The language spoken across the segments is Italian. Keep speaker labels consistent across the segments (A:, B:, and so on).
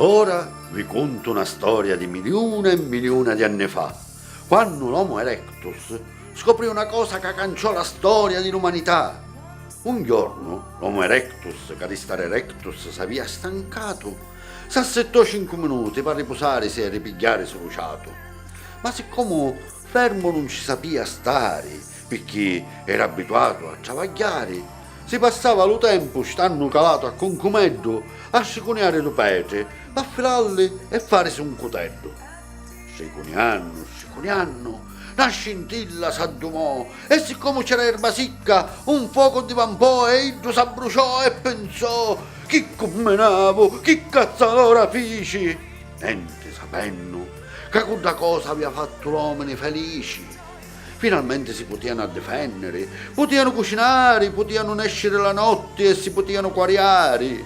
A: Ora vi conto una storia di milioni e milioni di anni fa, quando l'Homo erectus scoprì una cosa che cancellò la storia dell'umanità. Un giorno l'Homo erectus, che di stare erectus si aveva stancato, s'assettò 5 minuti per riposarsi e ripigliare soluciato. Ma siccome fermo non ci sapeva stare, perché era abituato a travagliare, si passava lo tempo stando calato a concomeddo a sciconeare le pete, a filarle e farsi un cotello. Sciconianno, una scintilla s'addumò e siccome c'era erba sicca, un fuoco divampò e Iddo s'abbruciò e pensò: chi commenavo, chi cazzalora fici? Niente sapendo che quella cosa aveva fatto l'uomini felici. Finalmente si potevano difendere, potevano cucinare, potevano escere la notte e si potevano quariare.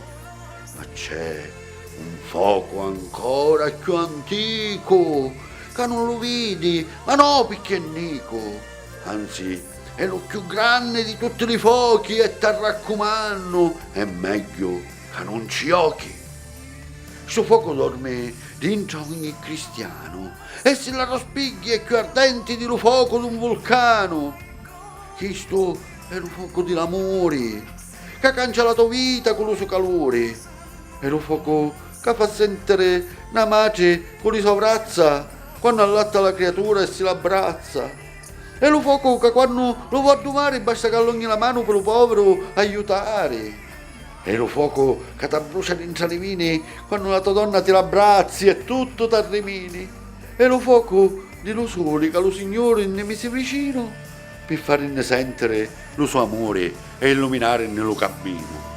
A: Ma c'è un fuoco ancora più antico, che non lo vedi, ma no picchianico. Anzi, è lo più grande di tutti i fuochi e ti raccomando, è meglio che non ci occhi. Sto fuoco dorme dentro ogni cristiano e se la rospiglia è più ardente di lo fuoco di un vulcano. Questo è lo fuoco dell'amore che ha cancellato vita con il suo calore. È lo fuoco che fa sentire una madre con i sovrazza quando allatta la creatura e si l'abbraccia. È lo fuoco che quando lo vuoi addomare basta che allunghi la mano per lo povero aiutare. È lo fuoco che ti brucia dentro le mini quando la tua donna ti l'abbracci e tutto ti arrimini. È lo fuoco di lo sole che lo Signore ne mise vicino per farne sentire lo suo amore e illuminare nel cammino.